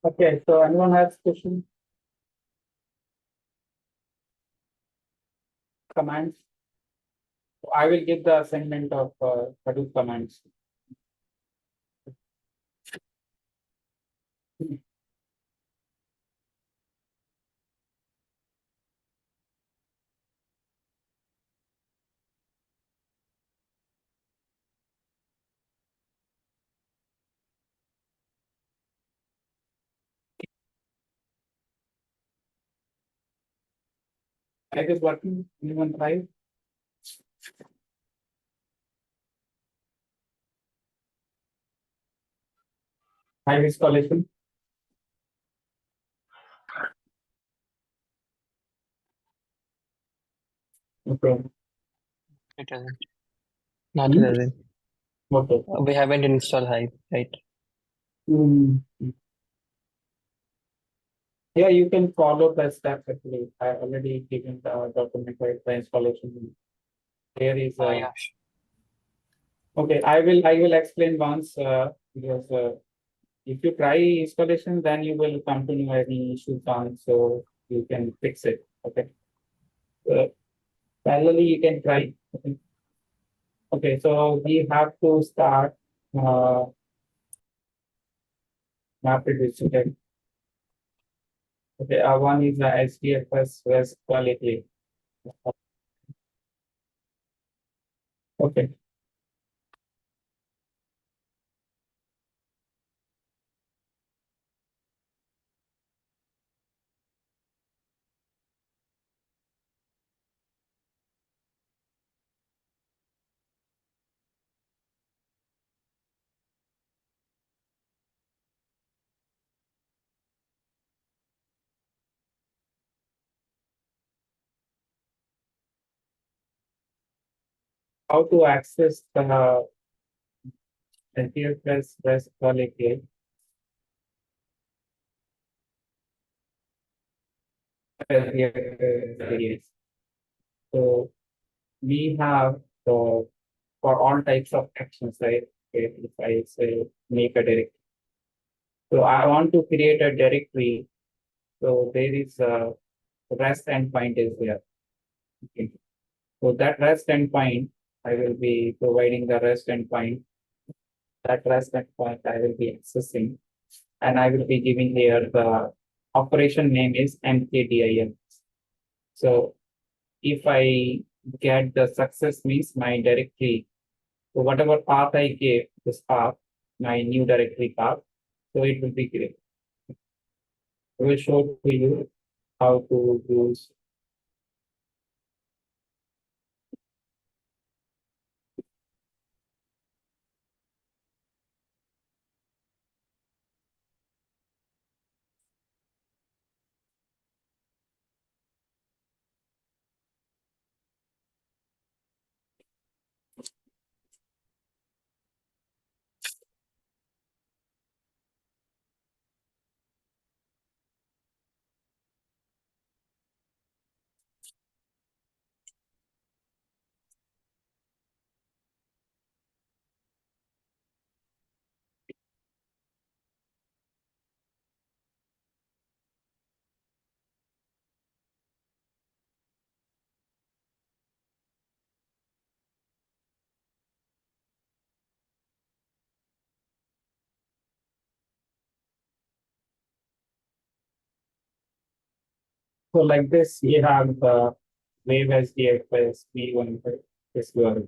Okay, so anyone has question, commands? I will give the assignment of Hadoop commands. I is working. Anyone try? High installation. Okay. It doesn't. Not it Hmm? doesn't. Okay. We haven't installed Hive, right? Hmm. Yeah, you can follow the steps actually. I already given the document for the installation. There is Oh a yeah. okay. I will explain once because if you try installation, then you will come to know any issues on, so you can fix it. Okay. Uh, Parallelly, you can try. Okay. Okay, so we have to start uh, mapreduce. Okay. Okay. One is the SDFS REST quality. Okay. How to access the SDFS REST quality? SDFS. So we have for all types of actions, right? Okay, if I say make a directory. So I want to create a directory. So there is a REST endpoint is there. Okay. So that REST endpoint, I will be providing the REST endpoint. That REST endpoint I will be accessing, and I will be giving here the operation name is mkdir. So if I get the success means my directory, so whatever path I gave, this path, my new directory path, so it will be great. I will show to you how to use. So like this, you have the wave SDFS V1 this URL.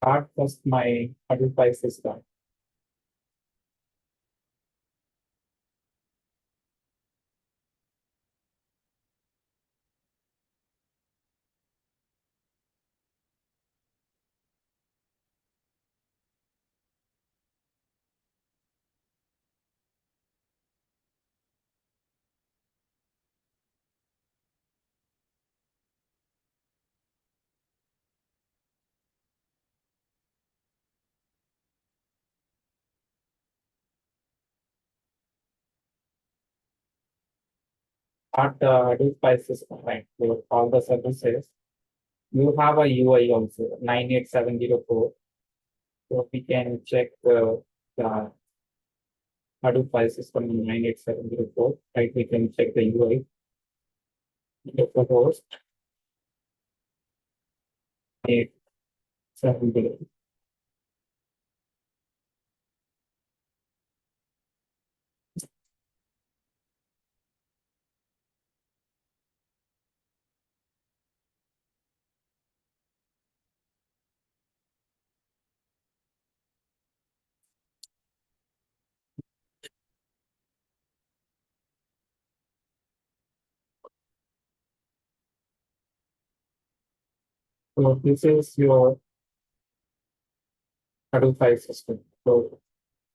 Start first my Hadoop system. Start the Hadoop system, right? With all the services. You have a UI also 98704. So we can check. the Hadoop file system in 98704, right? We can check the UI. The host 870. So this is your Hadoop file system. So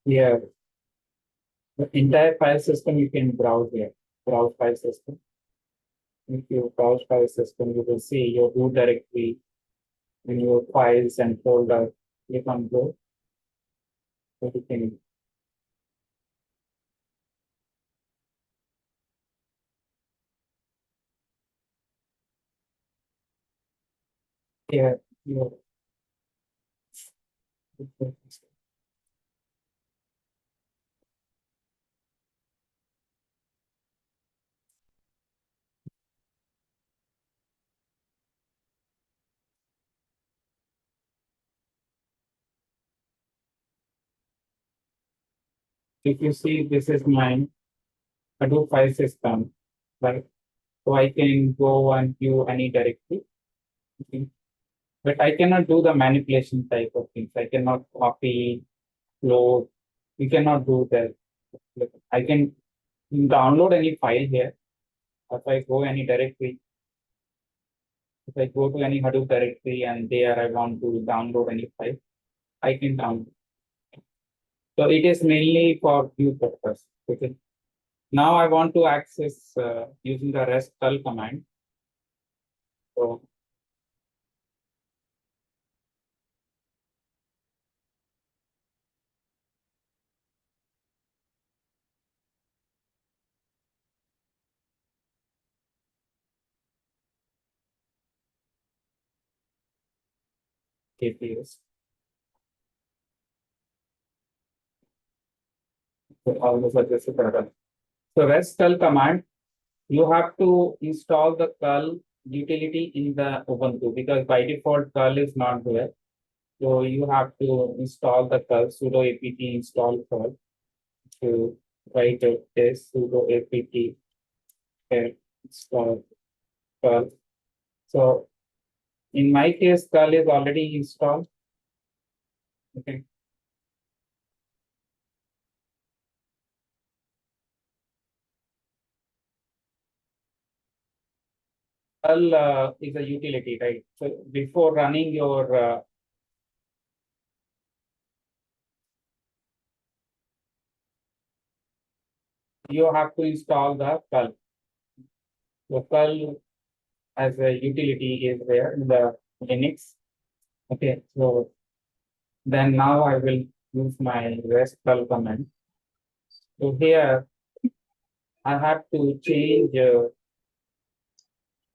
here, the entire file system you can browse here. Browse file system. If you browse file system, you will see your root directory in your files and folder. Click on go. So you can here your if you see this is my Hadoop file system, right? So I can go and view any directory. Okay. But I cannot do the manipulation type of things. I cannot copy, load. You cannot do that. I can download any file here. If I go any directory, if I go to any Hadoop directory and there I want to download any file, I can download. So it is mainly for view purpose. Okay. Now I want to access using the REST command. So KPS. So all the suggested pattern. So REST command, you have to install the curl utility in the Ubuntu because by default curl is not there. So you have to install the curl sudo apt install curl to write a test sudo apt install curl. So in my case, curl is already installed. Okay. Curl is a utility, right? So before running your you have to install the curl. The curl as a utility is there in the Linux. Okay, so then now I will use my REST curl command. So here I have to change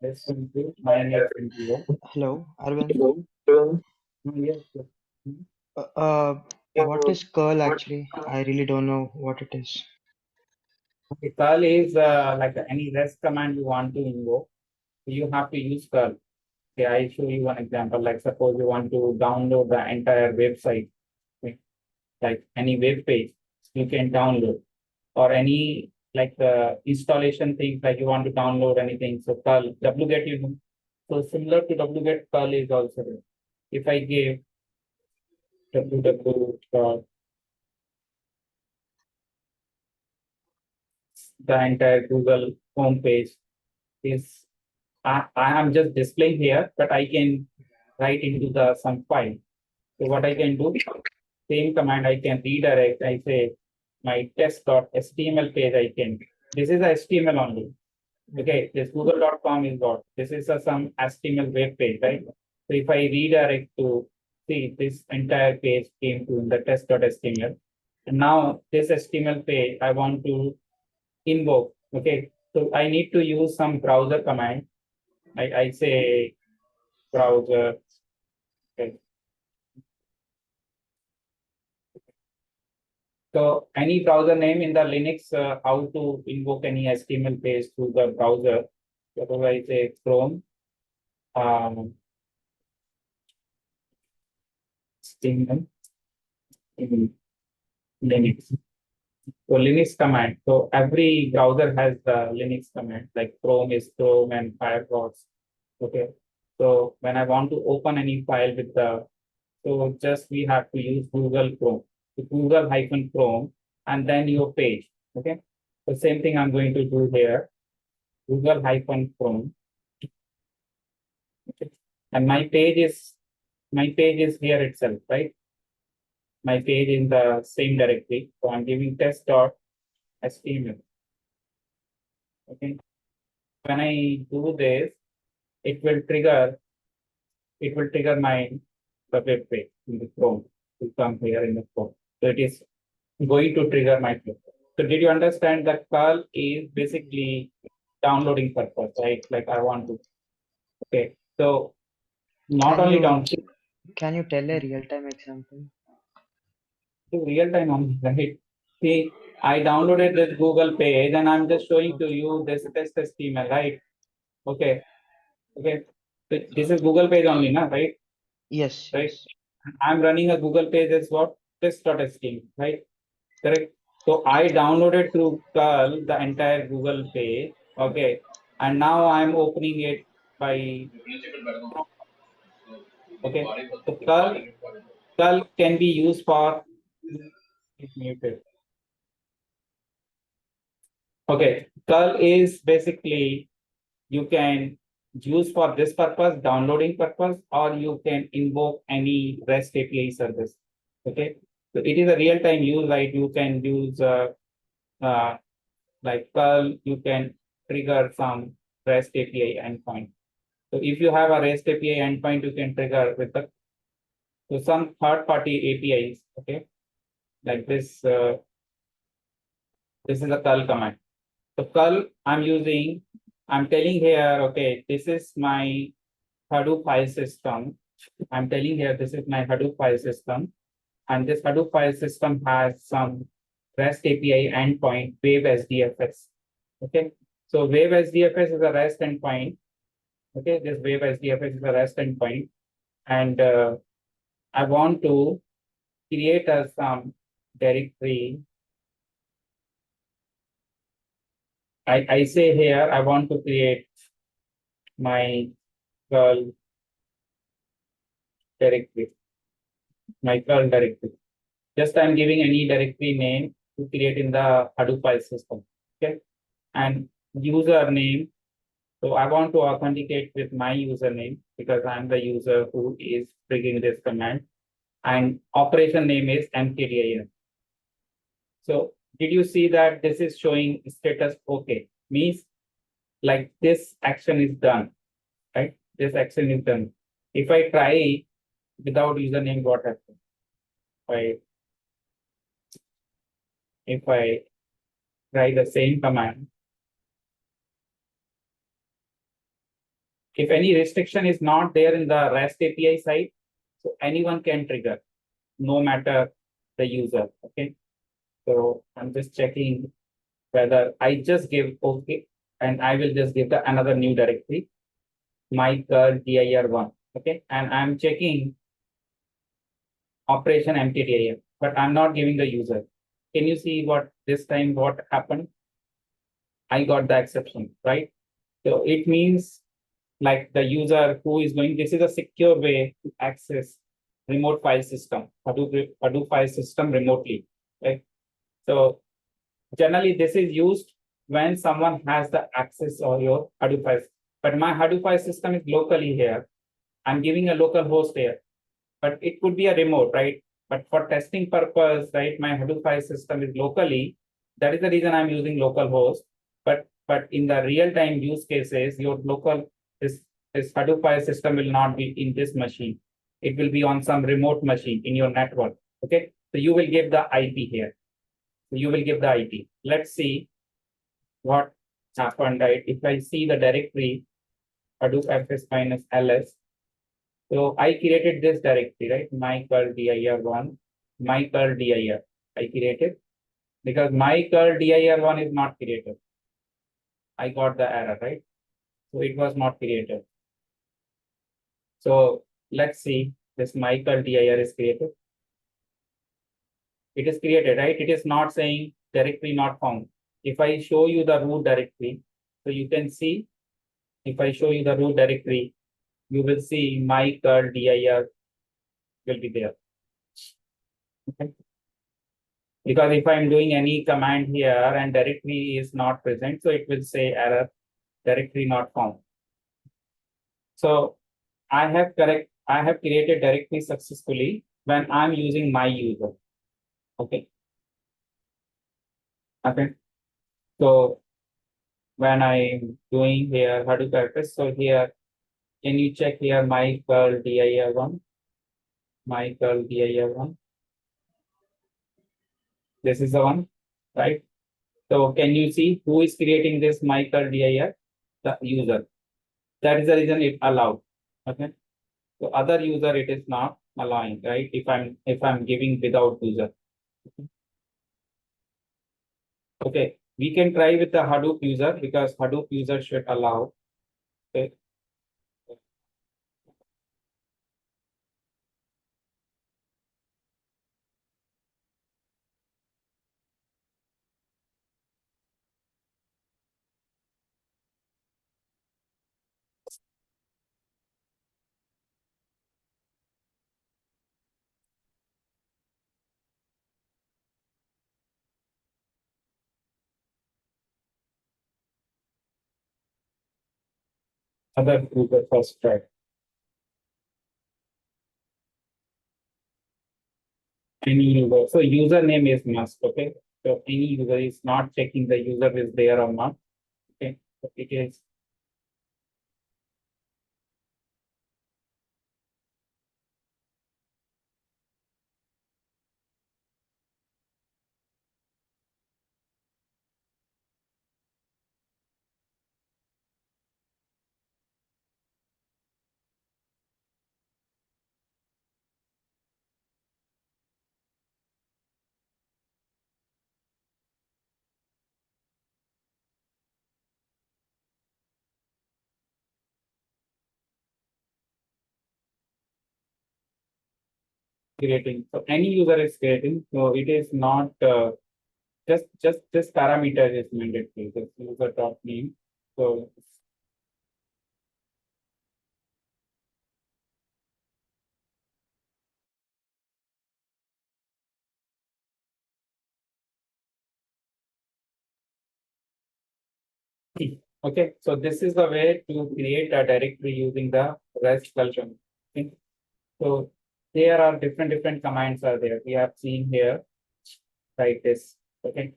this into minus into Hello, Arvind. yes, yes. Uh, uh, what is curl actually? I really don't know what it is. Okay, curl is like any REST command you want to invoke. You have to use curl. Okay, I show you one example. Like suppose you want to download the entire website, okay, like any web page, you can download, or any like installation things like you want to download anything. So curl wget you know. So similar to wget, curl is also there. If I give www the entire Google homepage is I am just displaying here, but I can write into the some file. So what I can do, same command I can redirect. I say my test.html page. I can. This is HTML only. Okay, this google.com is what? This is some HTML web page, right? So if I redirect to see this entire page came to the test.html. And now this HTML page I want to invoke. Okay, so I need to use some browser command. I say browser. Okay. So any browser name in the Linux, how to invoke any HTML page through the browser. So I say Chrome, HTML in Linux. So Linux command. So every browser has the Linux command, like Chrome is Chrome and Firefox. Okay. So when I want to open any file with the, so just we have to use Google Chrome, so Google-Chrome, and then your page. Okay. The same thing I'm going to do here, Google-Chrome. Okay. And my page is here itself, right? My page in the same directory. So I'm giving test.html. Okay. When I do this, it will trigger my the web page in the Chrome to come here in the Chrome. So it is going to trigger my web. So did you understand that curl is basically downloading purpose, right? Like I want to. Okay. So not Can only you download can you tell a real-time example? to real time only, right? See, I downloaded this Google page and I'm just showing to you this test HTML, right? Okay. Okay. So this is Google page only, na, right? Yes, Right. yes. I'm running a Google page as what? Test.html, right? Correct. So I downloaded through curl the entire Google page. Okay. And now I'm opening it by okay. So curl can be used for it's muted. Okay. Curl is basically you can use for this purpose, downloading purpose, or you can invoke any REST API service. Okay. So it is a real-time use, right? You can use uh, like curl, you can trigger some REST API endpoint. So if you have a REST API endpoint, you can trigger with the so some third-party APIs. Okay, like this. This is a curl command. So curl, I'm using. I'm telling here. Okay, this is my Hadoop file system. I'm telling here this is my Hadoop file system, and this Hadoop file system has some REST API endpoint, Wave SDFS. Okay, so Wave SDFS is a REST endpoint. Okay, this Wave SDFS is a REST endpoint, and I want to create a some directory. I say here I want to create my curl directory, my curl directory. Just I'm giving any directory name to create in the Hadoop file system. Okay, and username. So I want to authenticate with my username because I'm the user who is triggering this command. And operation name is mkdir. So did you see that this is showing status okay? Means like this action is done, right? This action is done. If I try without username, what happens? If I try the same command, if any restriction is not there in the REST API side, so anyone can trigger, no matter the user. Okay. So I'm just checking whether I just give okay, and I will just give the another new directory, my curl dir1. Okay, and I'm checking operation mkdir, but I'm not giving the user. Can you see what this time what happened? I got the exception, right? So it means like the user who is going, this is a secure way to access remote file system, Hadoop file system remotely, right? So generally this is used when someone has the access or your Hadoop file. But my Hadoop file system is locally here. I'm giving a local host here, but it could be a remote, right? But for testing purpose, right, my Hadoop file system is locally. That is the reason I'm using local host. But in the real-time use cases, your local this Hadoop file system will not be in this machine. It will be on some remote machine in your network. Okay, so you will give the IP here. So you will give the IP. Let's see what happened, right? If I see the directory Hadoop fs minus ls, so I created this directory, right? My curl dir1, my curl dir. I created. because my curl dir1 is not created. I got the error, right? So it was not created. So let's see, this my curl dir is created. It is created, right? It is not saying directory not found. If I show you the root directory, so you can see, if I show you the root directory, you will see my curl dir will be there. Okay. Because if I'm doing any command here and directory is not present, so it will say error, directory not found. So I have created directory successfully when I'm using my user. Okay. Okay. So when I'm doing here Hadoop access, so here, can you check here my curl dir1? My curl dir1. This is the one, right? So can you see who is creating this my curl dir? The user. That is the reason it allowed. Okay. So other user it is not allowing, right? If I'm giving without user. Okay, we can try with the Hadoop user because Hadoop user should allow. Okay. Other user first try. Any user. So username is must. Okay. So any user is not checking the user is there or not. Okay. So it is creating. So any user is creating. So it is not just this parameter is mandatory. This user dot name. So okay. So this is the way to create a directory using the REST culture. Okay. So there are different commands are there. We have seen here, like this. Okay.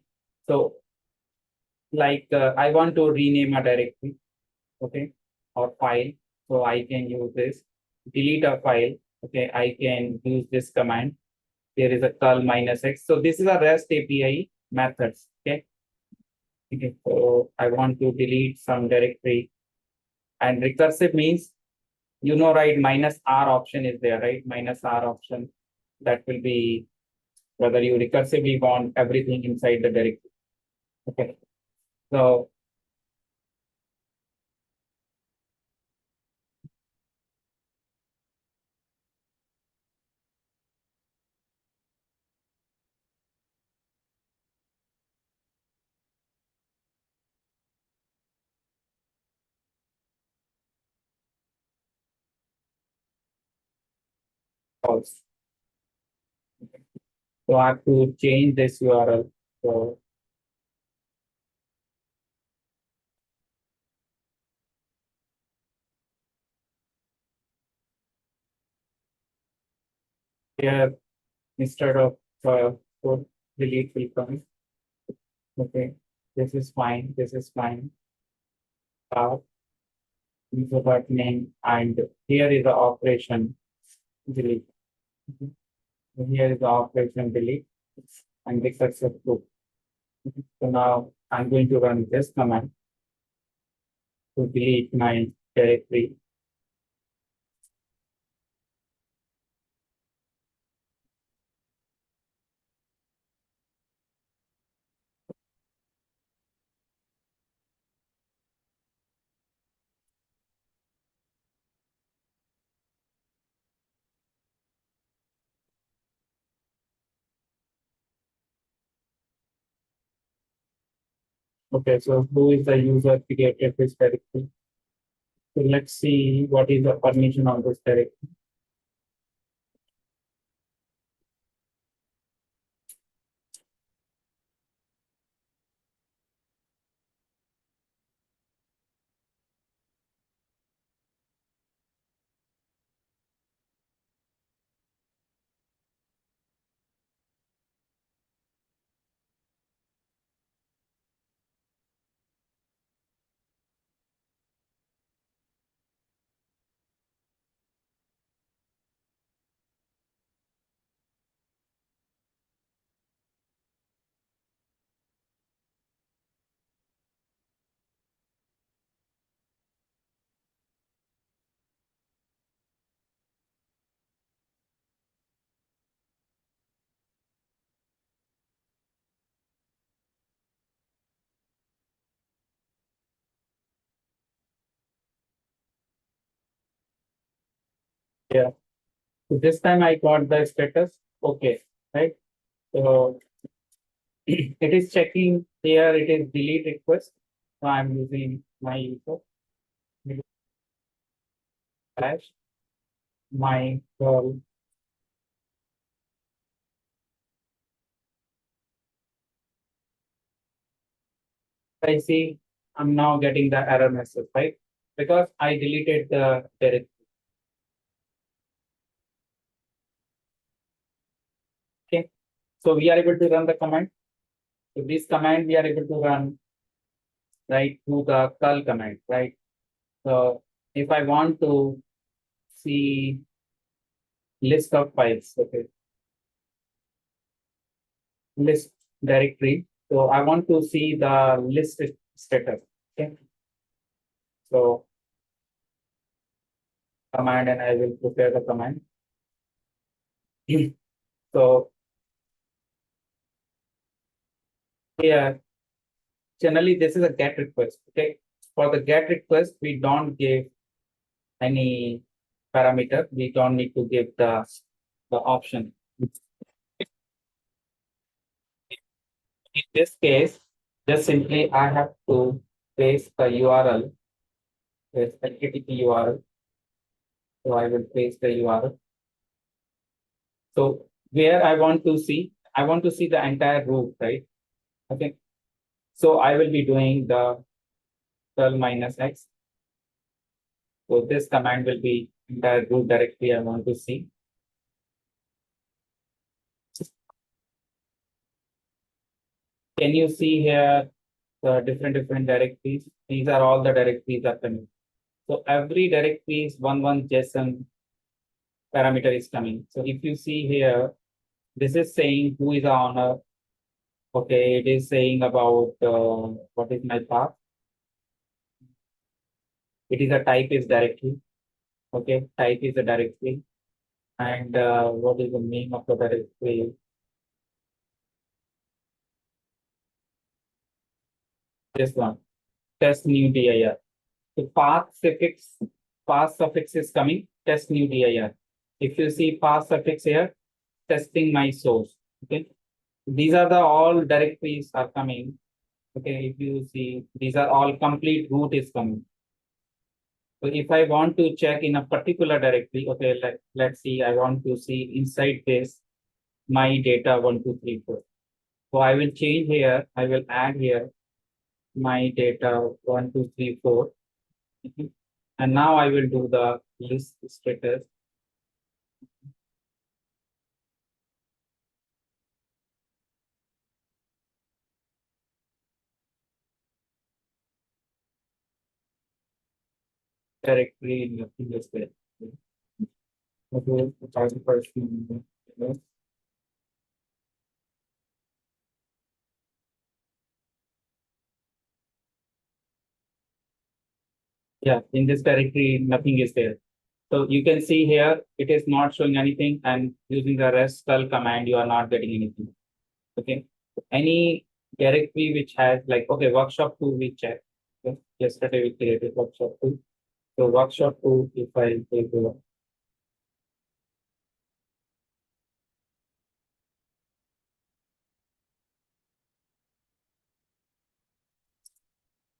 So like I want to rename a directory, okay, or file. So I can use this. Delete a file. Okay, I can use this command. There is a curl -x. So this is a REST API methods. Okay. Okay. So I want to delete some directory. And recursive means, you know, right, -r option is there, right? -r option. That will be whether you recursively want everything inside the directory. Okay. So false. So I have to change this URL. So here, instead of code, delete will come. Okay, this is fine. This is fine. User dot name, and here is the operation delete. Okay. So here is the operation delete and the successful. Okay. So now I'm going to run this command to delete my directory. Okay, so who is the user created this directory? So let's see what is the permission on this directory. Yeah. So this time I got the status. Okay, right? So it is checking here. It is delete request. So I'm using my user slash my I see I'm now getting the error message, right? Because I deleted the directory. Okay. So we are able to run the command. So this command we are able to run right through the curl command, right? So if I want to see list of files, okay, list directory. So I want to see the list status. Okay. So command and I will prepare the command. So here generally this is a get request. Okay. For the get request, we don't give any parameter. We don't need to give the option. In this case, just simply I have to paste the URL, this HTTP URL. So I will paste the URL. So where I want to see the entire root, right? Okay. So I will be doing the curl minus x. So this command will be entire root directory I want to see. Can you see here the different directories? These are all the directories are coming. So every directory is one JSON parameter is coming. So if you see here, this is saying who is the owner. Okay, it is saying about what is my path. It is a type is directory. Okay, type is a directory. And what is the name of the directory? This one, test new dir. So path suffix is coming, test new dir. If you see path suffix here, testing my source. Okay, these are the all directories are coming. Okay, if you see, these are all complete root is coming. So if I want to check in a particular directory, okay, let's see, I want to see inside this my data 1234. So I will change here, I will add here my data 1234. Mhm. And now I will do the list status directory in the previous way. Okay, 1000%. Yeah, in this directory, nothing is there. So you can see here, it is not showing anything, and using the rest curl command, you are not getting anything. Okay. Any directory which has like, okay, workshop 2 we checked. Okay. Yesterday we created workshop 2. So workshop 2, if I take a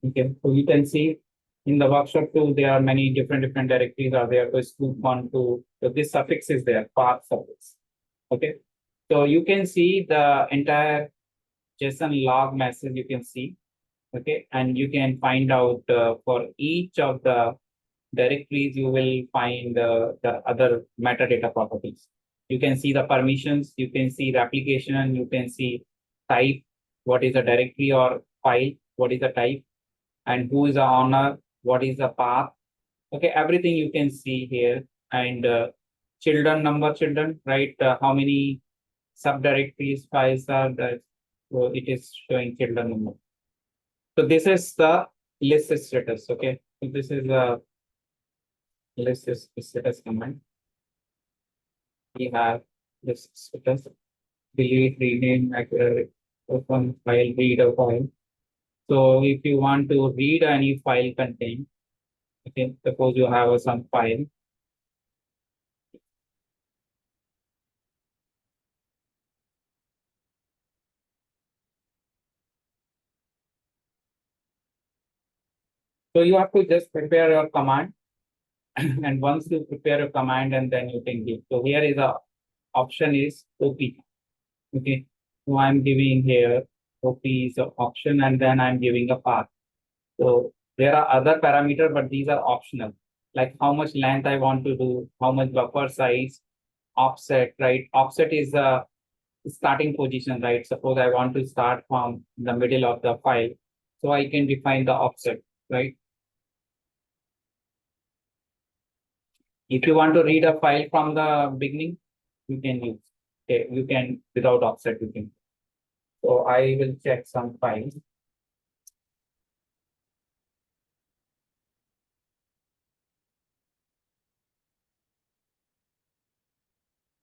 Okay, so you can see in the workshop too, there are many different directories are there. So scoop one, two. So this suffix is there, path suffix. Okay, so you can see the entire JSON log message. You can see. Okay, and you can find out for each of the directories you will find the other metadata properties. You can see the permissions, you can see the application, you can see type, what is the directory or file, what is the type, and who is the owner, what is the path. Okay, everything you can see here. And children, number children, right? How many subdirectories files are that? So it is showing children number. So this is the list status. Okay, so this is the list status command. We have this status, delete, rename, open file, read a file. So if you want to read any file content, okay, suppose you have some file. So you have to just prepare your command. And once you prepare a command and then you can give. So here is a option is OP. Okay. So I'm giving here OP is an option and then I'm giving a path. So there are other parameters, but these are optional. Like how much length I want to do, how much buffer size, offset, right? Offset is the starting position, right? Suppose I want to start from the middle of the file. So I can define the offset, right? If you want to read a file from the beginning, you can use. Okay, you can without offset, you can. So I will check some files.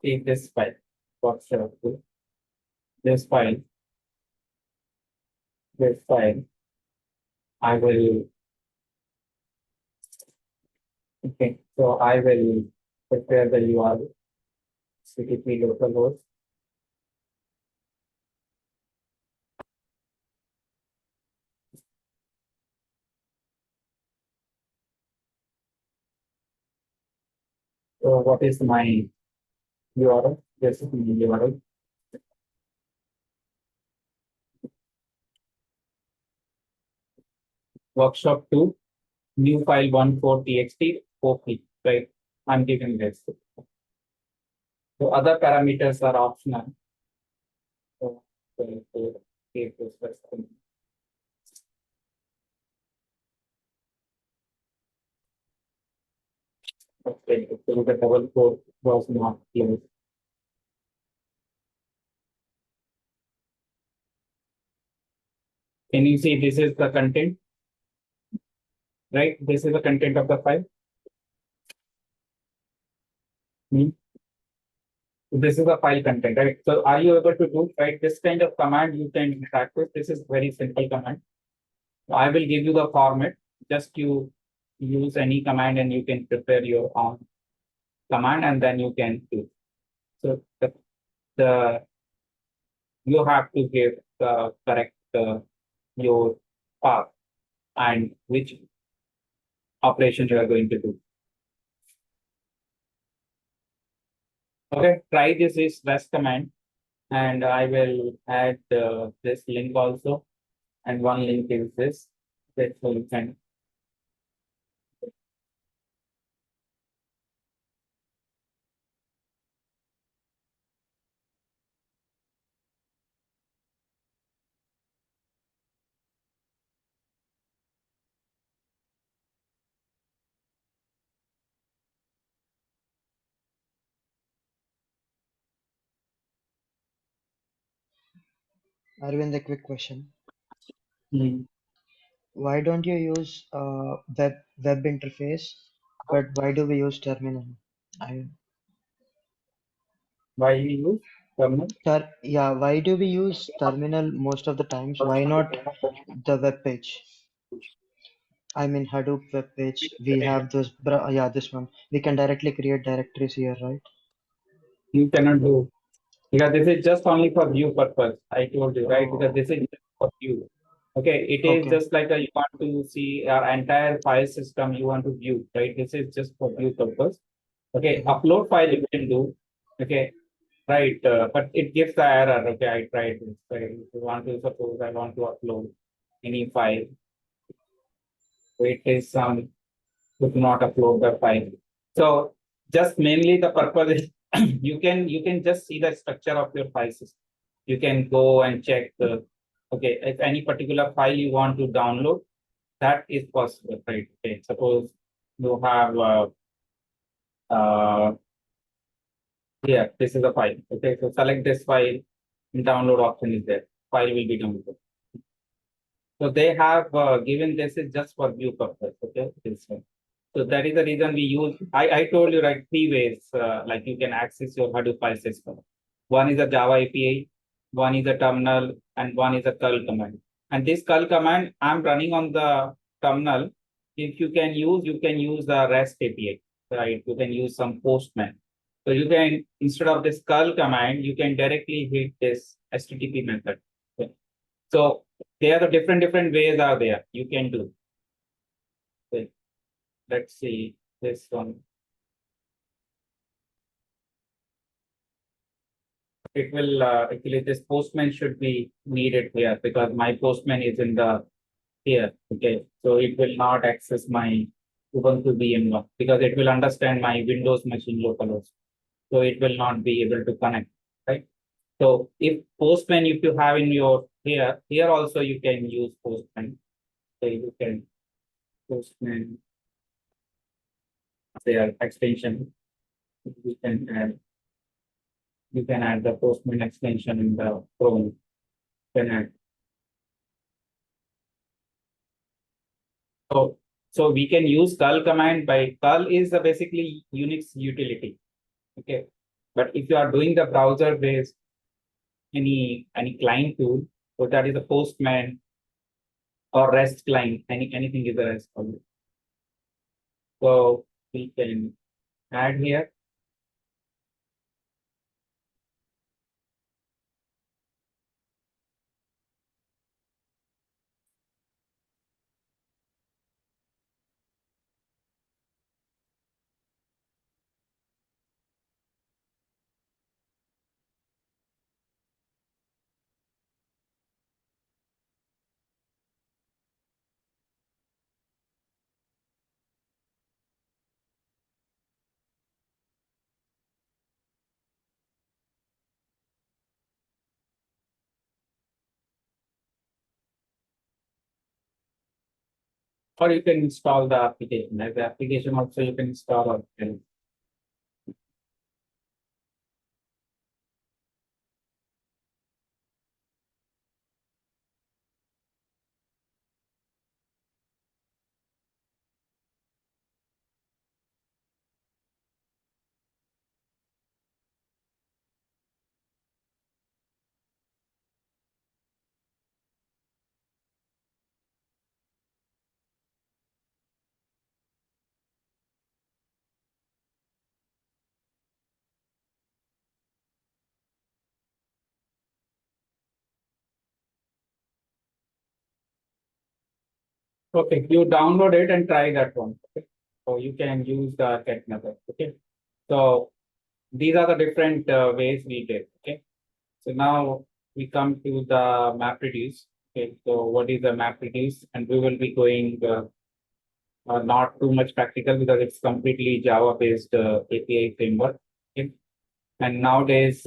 See this file. What's this file? This file. I will. Okay, so I will prepare the URL. CTP localhost. So what is my URL? This is my URL. Workshop 2, new file 14txt, OP, right? I'm giving this. So other parameters are optional. So, save this first. Okay, so the double quote was not closed. Can you see this is the content? Right? This is the content of the file. Hmm. This is the file content, right? So are you able to do right this kind of command you can practice? This is very simple command. I will give you the format. Just you use any command and you can prepare your own command and then you can do. So the you have to give the correct your path and which operation you are going to do. Okay, try this is rest command and I will add this link also and one link is this that so you can Arvind, a quick question. hmm, Why don't you use web interface, but why do we use terminal? I why you use terminal. yeah, why do we use terminal most of the times? Why not the web page? I mean Hadoop web page. We have this yeah, this one. We can directly create directories here, right? You cannot do because this is just only for view purpose. I told you, right? Because Oh, this is just for view. Okay, it is Okay. just like you want to see our entire file system, you want to view, right? This is just for view purpose. Okay, Mhm. upload file you can do. Okay, right, but it gives the error. Okay, I tried this. Right? If you want to, suppose I want to upload any file, so it is could not upload the file. So just mainly the purpose is you can just see the structure of your file system. You can go and check the okay if any particular file you want to download, that is possible, right? Okay, suppose you have uh, here this is a file. Okay, so select this file. Download option is there. File will be downloaded. So they have given this is just for view purpose. Okay, this one. So that is the reason we use. I told you right 3 ways. Like you can access your Hadoop file system. One is a Java API, one is a terminal, and one is a curl command. And this curl command I'm running on the terminal. If you can use the REST API, right? You can use some Postman. So you can instead of this curl command, you can directly hit this HTTP method. Okay. So there are the different ways are there you can do. Okay. Let's see this one. It will actually this postman should be needed here because my postman is in the here. Okay, so it will not access my Ubuntu VM because it will understand my Windows machine localhost. So it will not be able to connect, right? So if postman, if you have in your here also you can use postman. So you can postman their extension. You can add the postman extension in the Chrome. Can add. So we can use curl command by curl is a basically Unix utility. Okay. But if you are doing the browser based any client tool, so that is a postman or REST client, anything is a REST client. So we can add here. Or you can install the application. As the application also you can install or can. Okay, you download it and try that one. Okay. So you can use the get method. Okay. So these are the different ways we did. Okay. So now we come to the mapreduce. Okay. So what is the mapreduce? And we will be going not too much practical because it's completely Java based API framework. Okay. And nowadays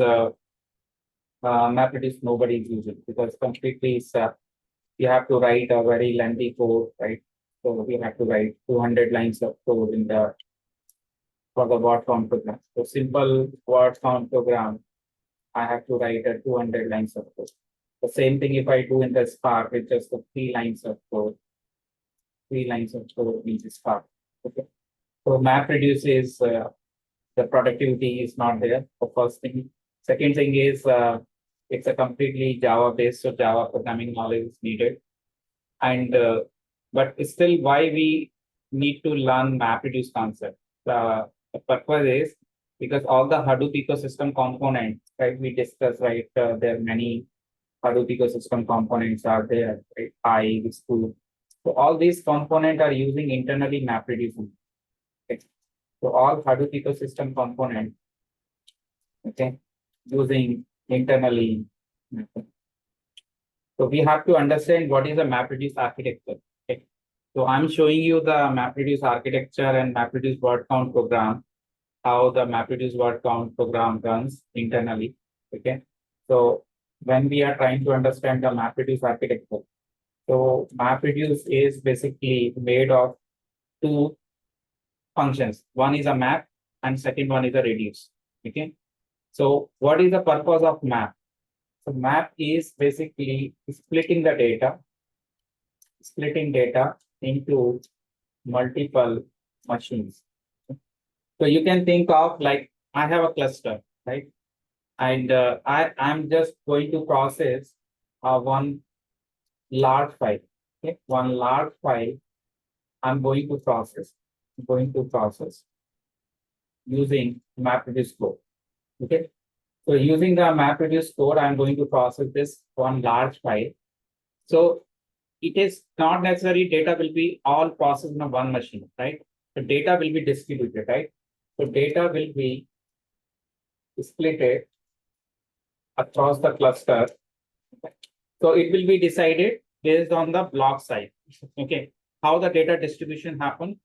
mapreduce nobody is using because completely you have to write a very lengthy code, right? So we have to write 200 lines of code in the for the word count program. So simple word count program, I have to write a 200 lines of code. The same thing if I do in the Spark with just the 3 lines of code, 3 lines of code in the Spark. Okay. So MapReduce is the productivity is not there. The first thing. Second thing is it's a completely Java based, so Java programming knowledge is needed. And but still, why we need to learn MapReduce concept? The purpose is because all the Hadoop ecosystem components, right? We discussed, right? There are many Hadoop ecosystem components are there, right? Hive, Scoop. So all these components are using internally MapReduce. Okay. So all Hadoop ecosystem component, okay, using internally. So we have to understand what is the MapReduce architecture. Okay. So I'm showing you the MapReduce architecture and MapReduce word count program, how the MapReduce word count program runs internally. Okay. So when we are trying to understand the MapReduce architecture, so MapReduce is basically made of two functions. One is a map and second one is a reduce. Okay. So what is the purpose of map? So map is basically splitting data into multiple machines. So you can think of like I have a cluster, right? And I'm just going to process one large file. Okay, one large file I'm going to process. Using MapReduce code. Okay. So using the MapReduce code, I'm going to process this one large file. So it is not necessary data will be all processed in one machine, right? The data will be distributed, right? So data will be split across the cluster. So it will be decided based on the block size. Okay. How the data distribution happen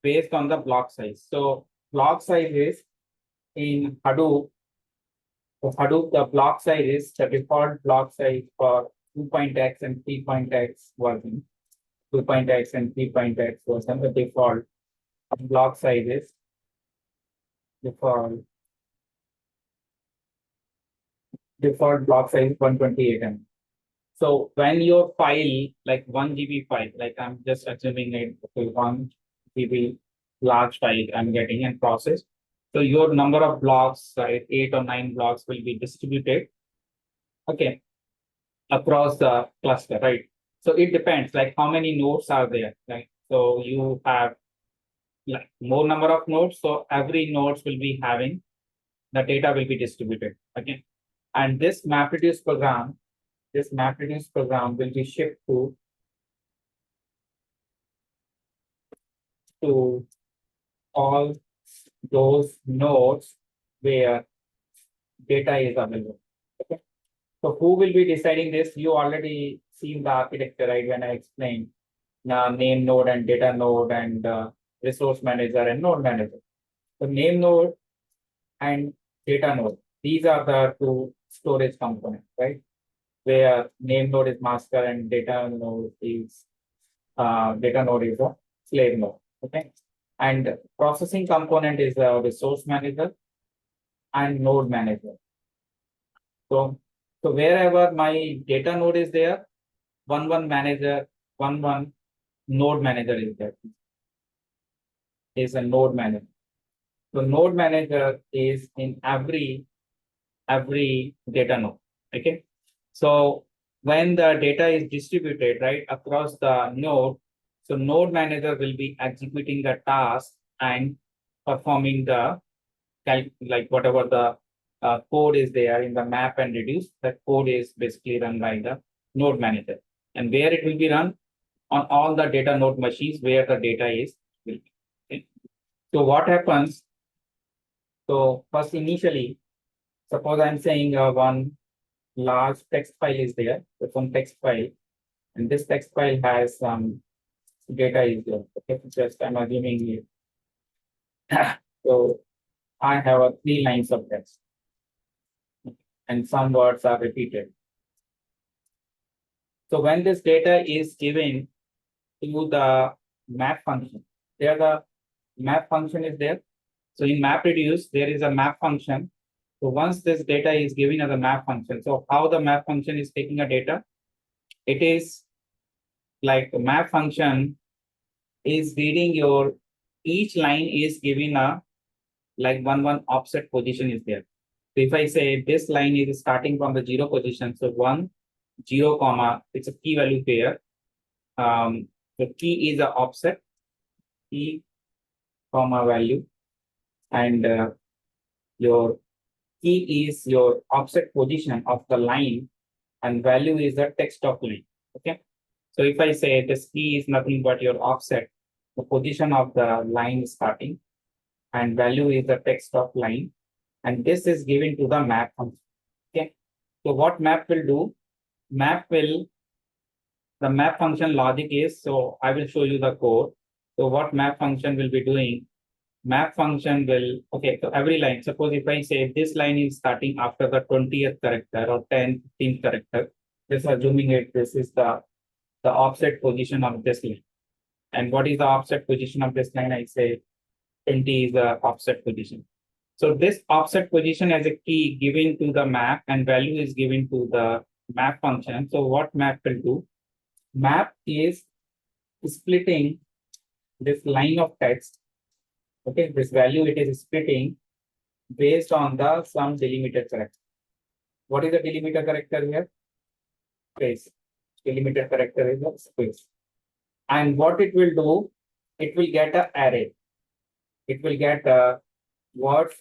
based on the block size. So block size is in Hadoop. So Hadoop, the block size is the default block size for 2.x and 3.x version. 2.x and 3.x version. The default block size is default block size 128 MB. So when your file, like 1 GB file, like I'm just assuming it, okay, 1 GB large file I'm getting and processed. So your number of blocks, right, 8 or 9 blocks will be distributed, okay, across the cluster, right? So it depends, like how many nodes are there, right? So you have like more number of nodes, so every nodes will be having the data will be distributed, okay? And this MapReduce program will be shipped to all those nodes where data is available. Okay. So who will be deciding this? You already seen the architecture, right? When I explained name node and data node and resource manager and node manager. So name node and data node, these are the two storage components, right? Where name node is master and data node is a slave node. Okay. And processing component is a resource manager and node manager. So wherever my data node is there, one node manager is there. Is a node manager. So node manager is in every data node. Okay. So when the data is distributed right across the node, so node manager will be executing the task and performing the like whatever the code is there in the map and reduce. That code is basically run by the node manager, and where it will be run on all the data node machines where the data is will be. Okay. So what happens? So first initially, suppose I'm saying one large text file is there, so some text file, and this text file has some data is there. Okay, just I'm assuming it. So I have 3 lines of text, and some words are repeated. So when this data is given to the map function, there the map function is there. So in MapReduce, there is a map function. So once this data is given as a map function, so how the map function is taking a data? It is like the map function is reading your each line is given a like one offset position is there. So if I say this line is starting from the 0 position, so 1 0 comma, it's a key value pair. The key is a offset key comma value, and your key is your offset position of the line and value is the text of line. Okay. So if I say this key is nothing but your offset, the position of the line starting, and value is the text of line, and this is given to the map function. Okay. So what map will do? The map function logic is, so I will show you the code. So what map function will be doing? Map function will, okay, so every line, suppose if I say this line is starting after the 20th character or 10th, 15th character, just assuming this is the offset position of this line. And what is the offset position of this line? I say 20 is the offset position. So this offset position as a key given to the map and value is given to the map function. So what map will do? Map is splitting this line of text. Okay, this value it is splitting based on the some delimiter character. What is the delimiter character here? Space. Delimiter character is a space. And what it will do, it will get an array. It will get a word,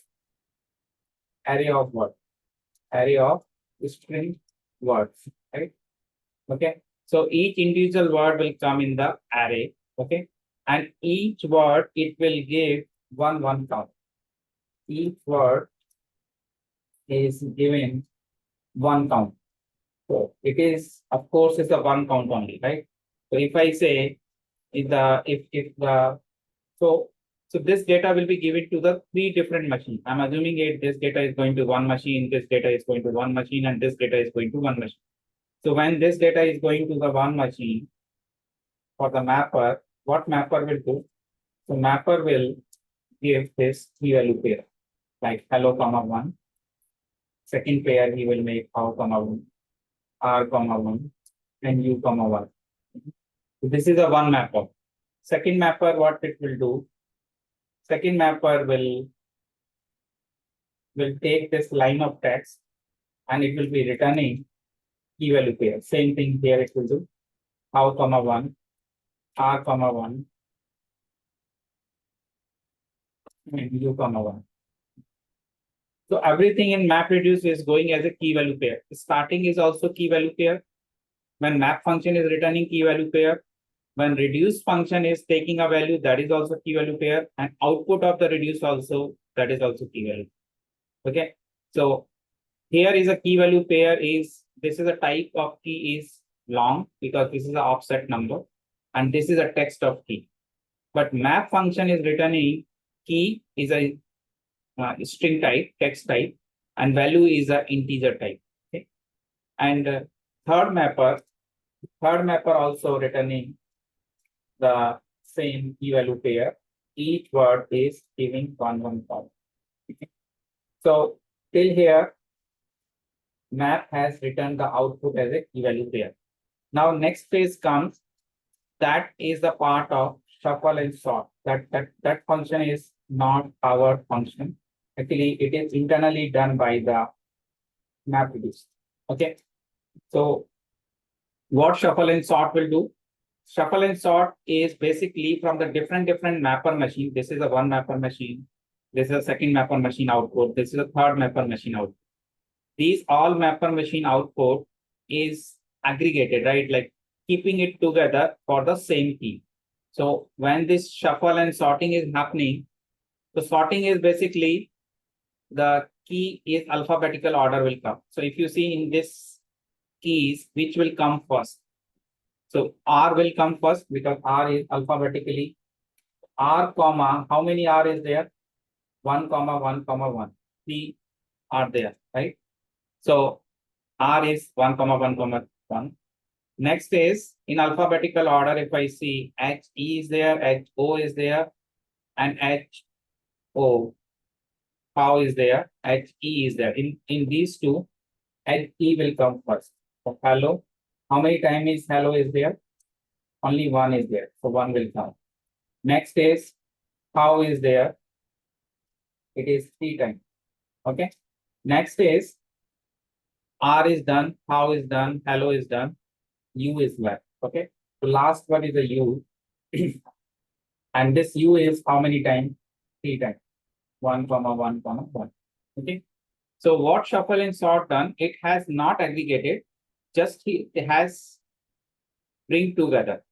array of what? Array of string words, right? Okay. So each individual word will come in the array. Okay. And each word it will give one count. Each word is given one count. So it is, of course, is the one count only, right? So if I say so this data will be given to the three different machines. I'm assuming this data is going to one machine, this data is going to one machine, and this data is going to one machine. So when this data is going to the one machine for the mapper, what mapper will do? So mapper will give this key value pair, like hello comma 1. Second pair he will make how comma 1, r comma 1, and u comma 1. So this is a one mapper. Second mapper, what it will do? Second mapper will take this line of text and it will be returning key value pair. Same thing here it will do. How comma 1, r comma 1, and u comma 1. So everything in mapreduce is going as a key value pair. Starting is also key value pair. When map function is returning key value pair, when reduce function is taking a value, that is also key value pair, and output of the reduce also, that is also key value. Okay. So here is a key value pair is, this is a type of key is long because this is an offset number, and this is a text of key. But map function is returning key is a string type, text type, and value is a integer type. Okay. And third mapper also returning the same key value pair. Each word is giving one count. Okay. So till here, map has returned the output as a key value pair. Now next phase comes, that is the part of shuffle and sort. That function is not our function. Actually, it is internally done by the mapreduce. Okay. So what shuffle and sort will do? Shuffle and sort is basically from the different mapper machine. This is a one mapper machine. This is a second mapper machine output. This is a third mapper machine output. These all mapper machine output is aggregated, right? Like keeping it together for the same key. So when this shuffle and sorting is happening, the sorting is basically the key is alphabetical order will come. So if you see in this keys, which will come first? So R will come first because R is alphabetically. R comma, how many R is there? 1 comma 1 comma 1. 3 are there, right? So R is 1 comma 1 comma 1. Next is in alphabetical order. If I see H E is there, H O is there, and H O how is there, H E is there. In these two, H E will come first. So hello, how many times is hello is there? Only one is there, so one will come. Next is how is there? It is 3 times. Okay. Next is R is done, how is done, hello is done, U is left. Okay. So last one is a U. And this U is how many times? 3 times. 1 comma 1 comma 1. Okay. So what shuffle and sort done? It has not aggregated. just it has bring together.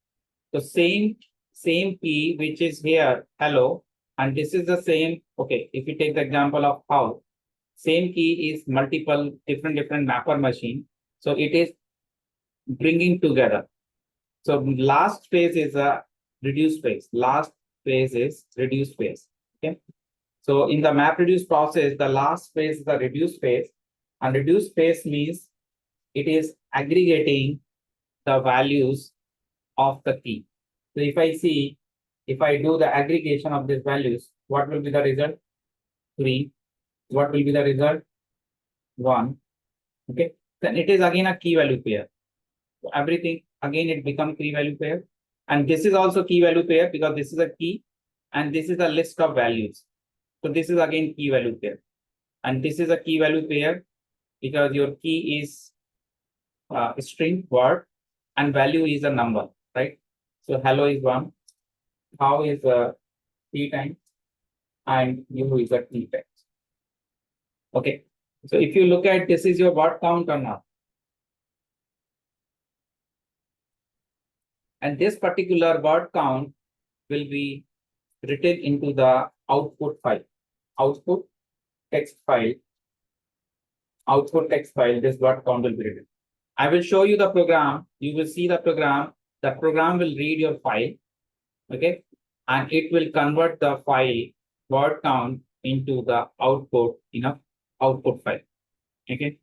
So same key which is here hello, and this is the same. Okay, if you take the example of how same key is multiple different mapper machine, so it is bringing together. So last phase is a reduce phase. Last phase is reduce phase. Okay. So in the MapReduce process, the last phase is the reduce phase, and reduce phase means it is aggregating the values of the key. So if I do the aggregation of these values, what will be the result? 3. What will be the result? 1. Okay. Then it is again a key value pair. So everything again it becomes key value pair. And this is also key value pair because this is a key and this is a list of values. So this is again key value pair. And this is a key value pair because your key is a string word and value is a number, right? So hello is 1, how is 3 times, and you is a 3 times. Okay. So if you look at this is your word count or not. And this particular word count will be written into the output file, output text file, this word count will be written. I will show you the program. You will see the program. The program will read your file. Okay. And it will convert the file word count into the output in a output file. Okay.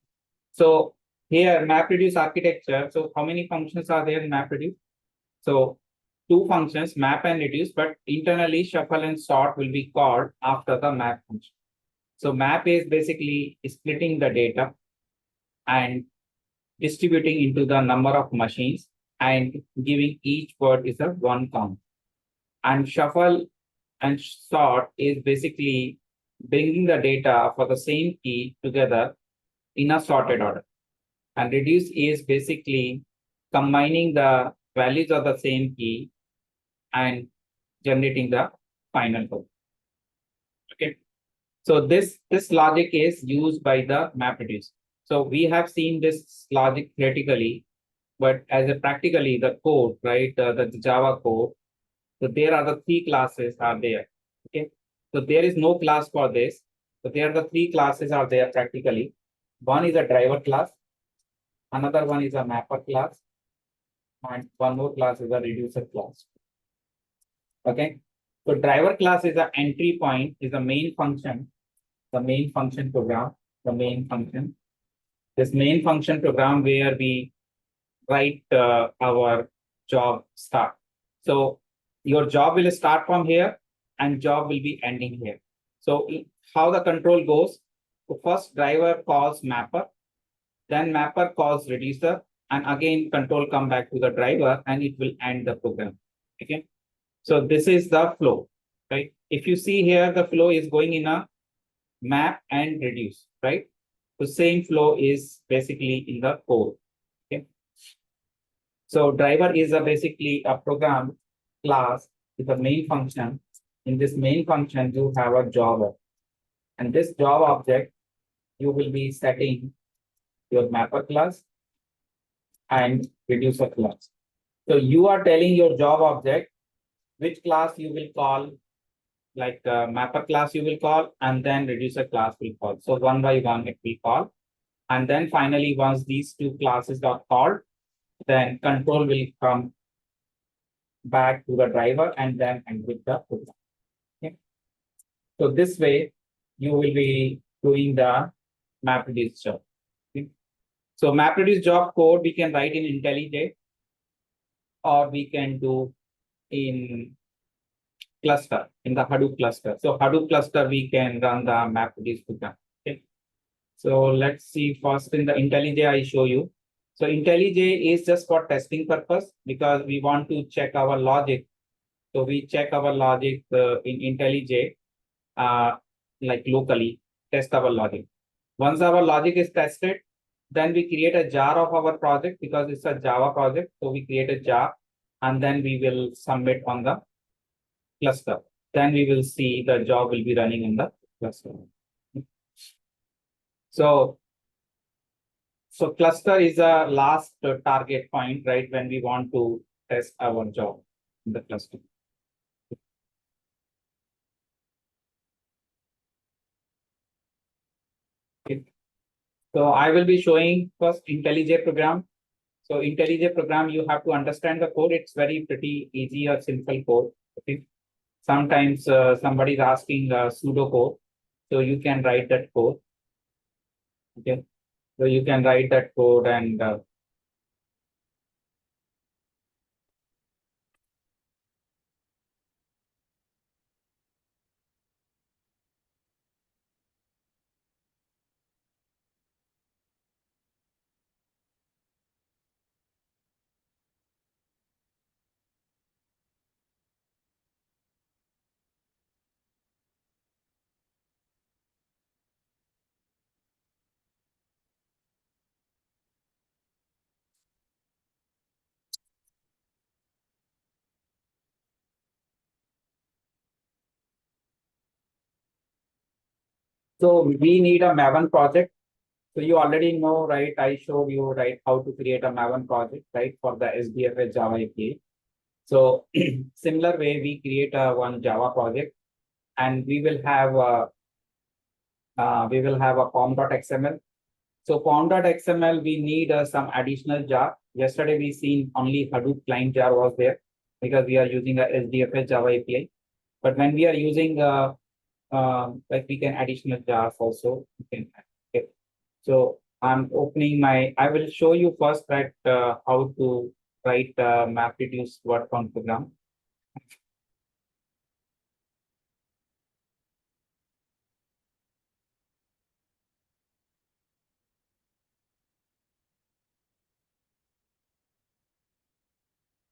So here MapReduce architecture. So how many functions are there in MapReduce? So 2 functions, map and reduce, but internally shuffle and sort will be called after the map function. So map is basically splitting the data and distributing into the number of machines and giving each word is a 1 count. And shuffle and sort is basically bringing the data for the same key together in a sorted order. And reduce is basically combining the values of the same key and generating the final code. Okay. So this logic is used by the MapReduce. So we have seen this logic theoretically, but as a practically the code, right? The Java code. So there are the 3 classes are there. Okay. So there is no class for this. So there are the 3 classes are there practically. One is a driver class. Another one is a mapper class. And one more class is a reducer class. Okay. So driver class is the entry point, is the main function program, the main function. This main function program where we write our job start. So your job will start from here and job will be ending here. So how the control goes, so first driver calls mapper, then mapper calls reducer, and again control come back to the driver and it will end the program. Okay. So this is the flow, right? If you see here, the flow is going in a map and reduce, right? The same flow is basically in the code. Okay. So driver is basically a program class with a main function. In this main function, you have a job, and this job object, you will be setting your mapper class and reducer class. So you are telling your job object which class you will call, like mapper class you will call, and then reducer class will call. So one by one it will call. And then finally, once these 2 classes are called, then control will come back to the driver and then end with the program. Okay. So this way, you will be doing the MapReduce job. Okay. So MapReduce job code we can write in IntelliJ, or we can do in cluster, in the Hadoop cluster. So Hadoop cluster, we can run the MapReduce program. Okay. So let's see first in the IntelliJ, I show you. So IntelliJ is just for testing purpose because we want to check our logic. So we check our logic in IntelliJ, like locally, test our logic. Once our logic is tested, then we create a jar of our project because it's a Java project. So we create a jar and then we will submit on the cluster. Then we will see the job will be running in the cluster. So So cluster is a last target point, right? When we want to test our job in the cluster. Okay. So I will be showing first IntelliJ program. So IntelliJ program, you have to understand the code. It's very pretty easy or simple code. Okay. Sometimes somebody is asking pseudo code, so you can write that code. Okay. So you can write that code and so we need a Maven project. So you already know, right? I showed you, right, how to create a Maven project, right, for the SDFS Java API. So similar way, we create a one Java project, and we will have a pom.xml. So pom.xml, we need some additional jar. Yesterday we seen only Hadoop client jar was there because we are using a SDFS Java API. But when we are using like we can additional jars also. Okay. So I'm opening I will show you first that how to write mapreduce word count program.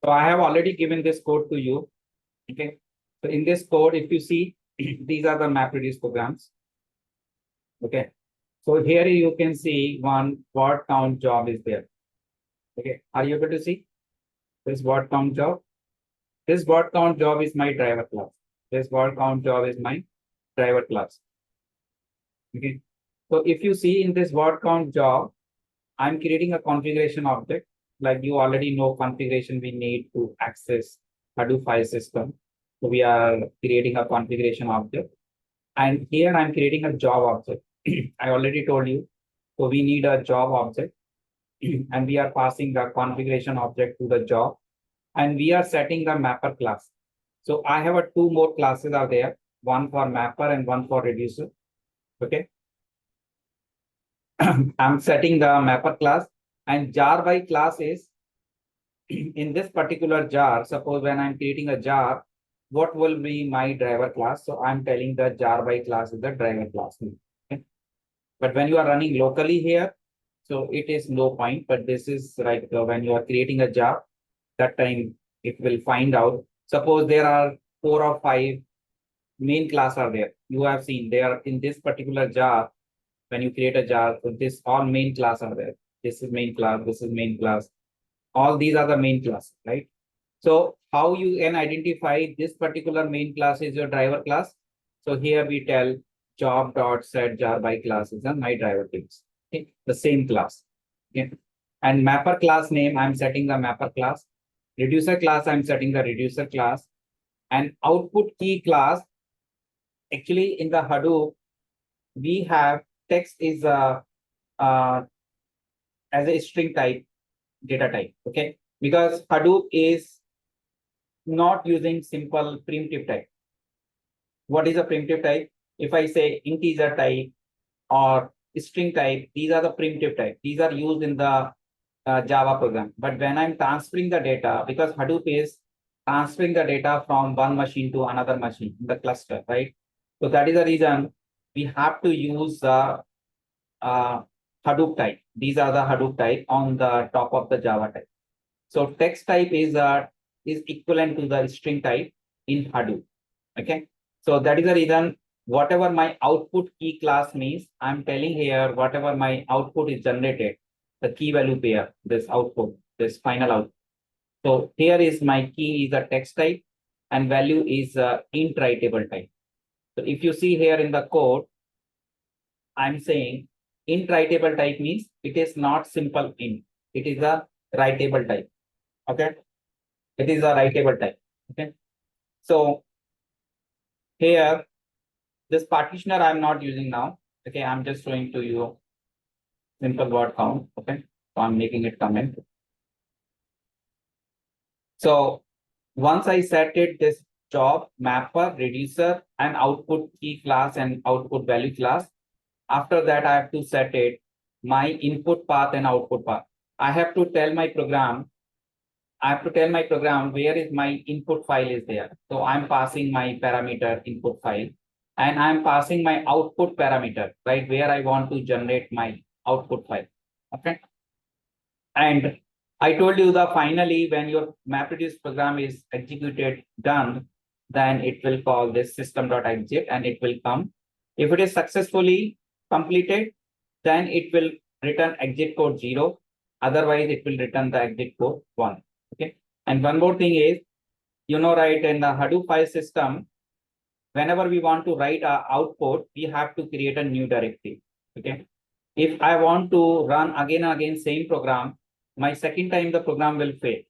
So I have already given this code to you. Okay. So in this code, if you see, these are the mapreduce programs. Okay. So here you can see one word count job is there. Okay. Are you able to see this word count job? This word count job is my driver class. This word count job is my driver class. Okay. So if you see in this word count job, I'm creating a configuration object. Like you already know configuration we need to access Hadoop file system. So we are creating a configuration object. And here I'm creating a job object. I already told you. So we need a job object. And we are passing the configuration object to the job. And we are setting the mapper class. So I have two more classes are there, one for mapper and one for reducer. Okay. I'm setting the mapper class, and jar by class is in this particular jar. Suppose when I'm creating a jar, what will be my driver class? So I'm telling the jar by class is the driver class. Okay. But when you are running locally here, so it is no point. But this is like when you are creating a jar, that time it will find out. Suppose there are 4 or 5 main class are there. You have seen they are in this particular jar. When you create a jar, so this all main class are there. This is main class, this is main class. All these are the main class, right? So how you can identify this particular main class is your driver class. So here we tell job dot set jar by class is a my driver class. Okay, the same class. Okay. And mapper class name, I'm setting the mapper class. Reducer class, I'm setting the reducer class. And output key class, actually in the Hadoop, we have text is uh, as a string type data type. Okay, because Hadoop is not using simple primitive type. What is a primitive type? If I say integer type or string type, these are the primitive type. These are used in the Java program. But when I'm transferring the data, because Hadoop is transferring the data from one machine to another machine in the cluster, right? So that is the reason we have to use Hadoop type. These are the Hadoop type on the top of the Java type. So text type is equivalent to the string type in Hadoop. Okay. So that is the reason whatever my output key class means, I'm telling here whatever my output is generated, the key value pair, this output, this final output. So here is my key is a text type and value is int writable type. So if you see here in the code, I'm saying int writable type means it is not simple int. It is a writable type. Okay. It is a writable type. Okay. So here, this partitioner I'm not using now. Okay. I'm just showing to you simple word count. Okay. So I'm making it comment. So once I set it, this job, mapper, reducer, and output key class and output value class. After that, I have to set it my input path and output path. I have to tell my program where is my input file is there. So I'm passing my parameter input file and I'm passing my output parameter, right? Where I want to generate my output file. Okay. And I told you that finally, when your mapreduce program is executed, done, then it will call this system.exit and it will come. If it is successfully completed, then it will return exit code 0. Otherwise, it will return the exit code 1. Okay. And one more thing is, right, in the Hadoop file system, whenever we want to write our output, we have to create a new directory. Okay. If I want to run again and again same program, my second time the program will fail.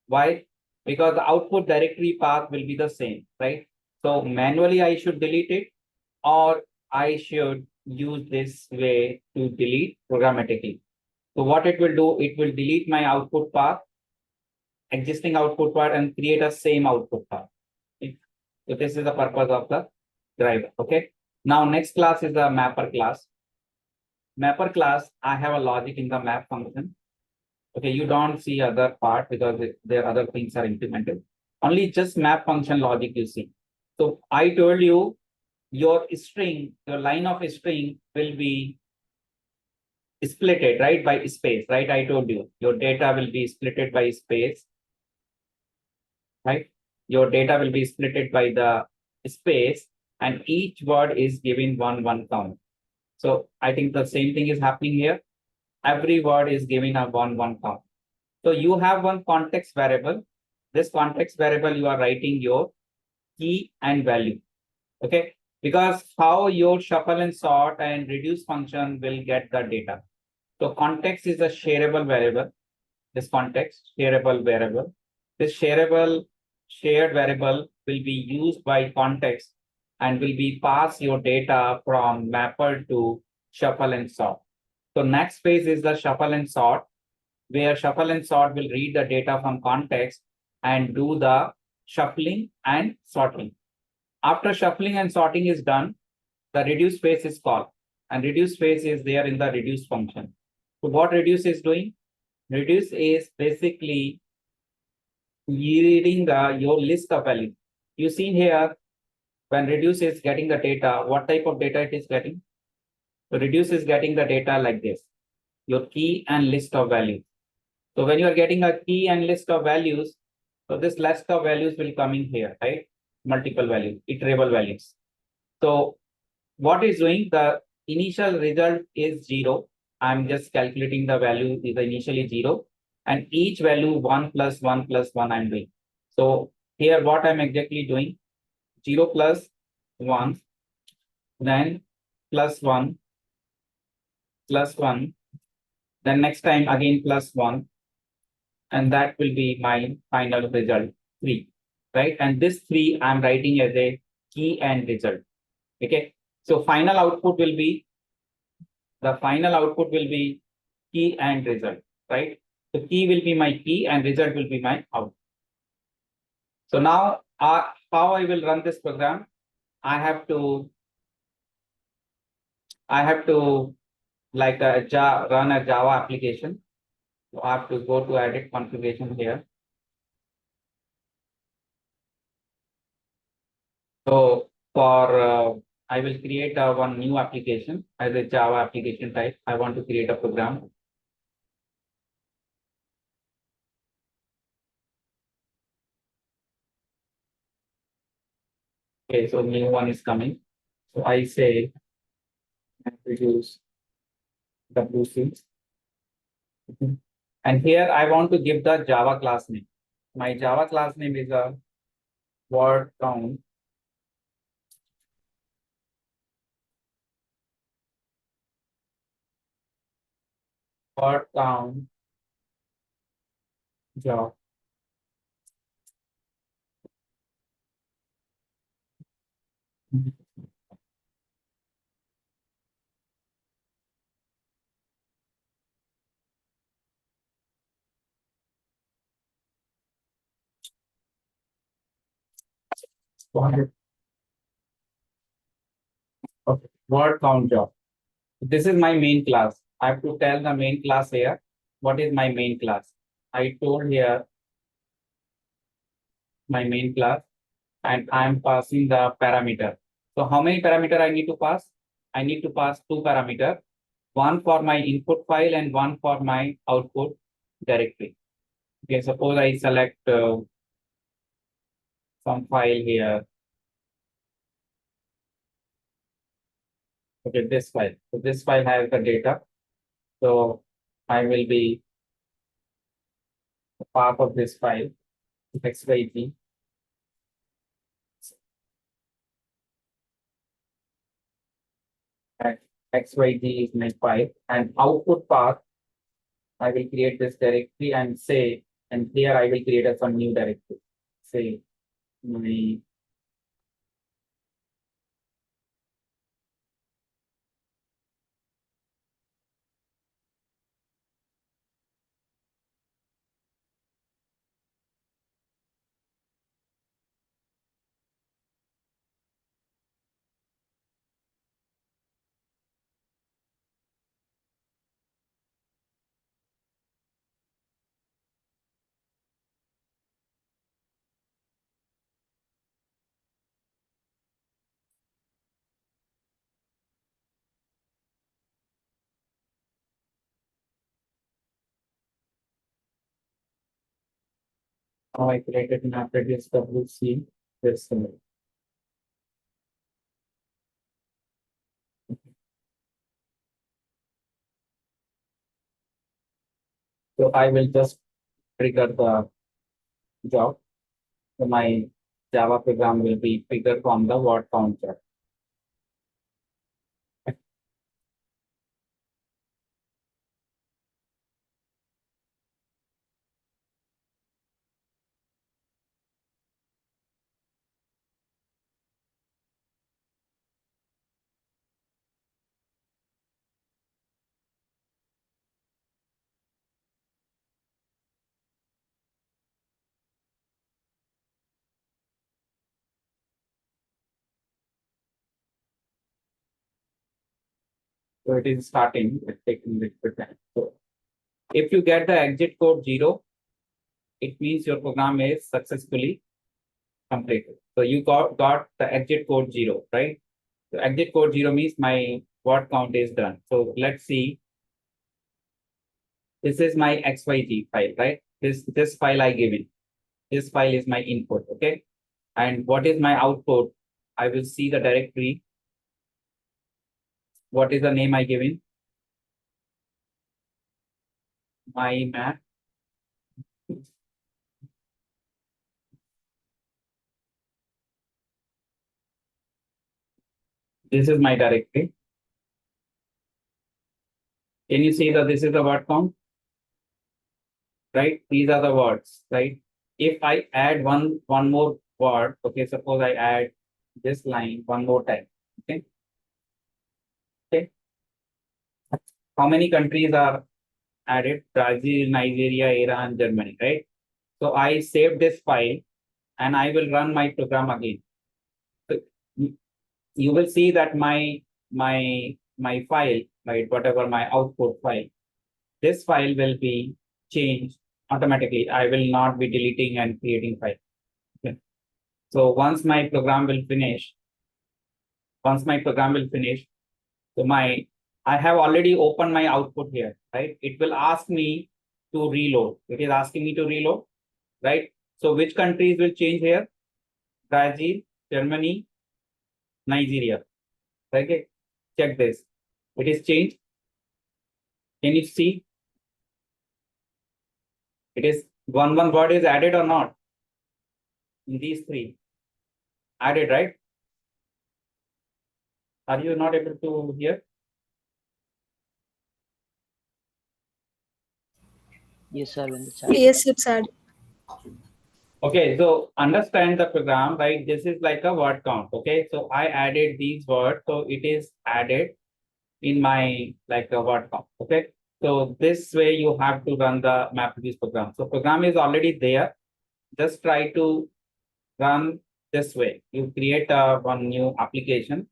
Why? Because the output directory path will be the same, right? So manually I should delete it, or I should use this way to delete programmatically. So what it will do, it will delete my output path, existing output path, and create a same output path. Okay? So this is the purpose of the driver. Okay. Now next class is the mapper class. Mapper class, I have a logic in the map function. Okay, you don't see other part because there other things are implemented. Only just map function logic you see. So I told you your string, your line of string will be splitted, right, by space, right? I told you your data will be splitted by space, right? Your data will be splitted by the space, and each word is given one count. So I think the same thing is happening here. Every word is given a one count. So you have one context variable. This context variable, you are writing your key and value. Okay. Because how your shuffle and sort and reduce function will get the data. So context is a shareable variable. This context shareable variable. This shared variable will be used by context and will be pass your data from mapper to shuffle and sort. So next phase is the shuffle and sort, where shuffle and sort will read the data from context and do the shuffling and sorting. After shuffling and sorting is done, the reduce phase is called, and reduce phase is there in the reduce function. So what reduce is doing? Reduce is basically reading your list of values. You see here, when reduce is getting the data, what type of data it is getting? So reduce is getting the data like this, your key and list of values. So when you are getting a key and list of values, so this list of values will come in here, right? Multiple values, iterable values. So what is doing? The initial result is 0. I'm just calculating the value is initially 0. And each value 1 plus 1 plus 1 I'm doing. So here what I'm exactly doing, 0 plus 1, then plus 1, plus 1, then next time again plus 1, and that will be my final result 3, right? And this 3 I'm writing as a key and result. Okay. So final output will be key and result, right? So key will be my key and result will be my output. So now how I will run this program? I have to like run a Java application. So I have to go to edit configuration here. So for I will create one new application as a Java application type. I want to create a program. Okay, so new one is coming. So I say reduce WC. And here I want to give the Java class name. My Java class name is a word count. word count job. Okay, word count job. This is my main class. I have to tell the main class here. What is my main class? I told here my main class and I am passing the parameter. So how many parameter I need to pass? I need to pass two parameter, one for my input file and one for my output directory. Okay, suppose I select some file here. Okay, this file. So this file has the data. So I will be a part of this file, XYZ. And XYZ is my file. And output path, I will create this directory and say, and here I will create a some new directory. Say my how I created mapreduce WC this so I will just trigger the job. So my Java program will be triggered from the word count job. So it is starting, it's taking little time. So if you get the exit code 0, it means your program is successfully completed. So you got the exit code 0, right? So exit code 0 means my word count is done. So let's see. This is my XYZ file, right? This file I given. This file is my input, okay? And what is my output? I will see the directory. What is the name I given? My map. This is my directory. Can you see that this is the word count? Right? These are the words, right? If I add one more word, okay, suppose I add this line one more time. Okay. Okay. How many countries are added? Brazil, Nigeria, Iran, Germany, right? So I save this file and I will run my program again. So you will see that my file, right, whatever my output file, this file will be changed automatically. I will not be deleting and creating file. Okay. So once my program will finish, so I have already opened my output here, right? It will ask me to reload. It is asking me to reload, right? So which countries will change here? Brazil, Germany, Nigeria. Okay, check this. It is changed. Can you see? It is one word is added or not? In these three. Added, right? Are you not able to hear? Yes, sir, in the chat. Yes, it's added. Okay, so understand the program, right? This is like a word count. Okay, so I added these words, so it is added in my like a word count. Okay, so this way you have to run the mapreduce program. So program is already there. Just try to run this way. You create one new application,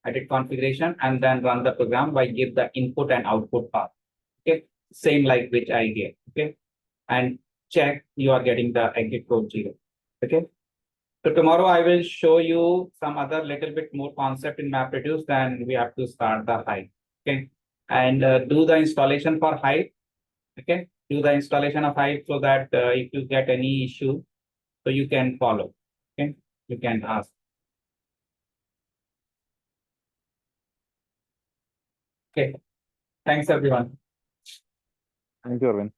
edit configuration, and then run the program by give the input and output path. Okay, same like which I gave. Okay, and check you are getting the exit code 0. Okay. So tomorrow I will show you some other little bit more concept in MapReduce, then we have to start the Hive. Okay. And do the installation for Hive. Okay. Do the installation of Hive so that if you get any issue, so you can follow. Okay. You can ask. Okay. Thanks everyone. Thank you, Arvind.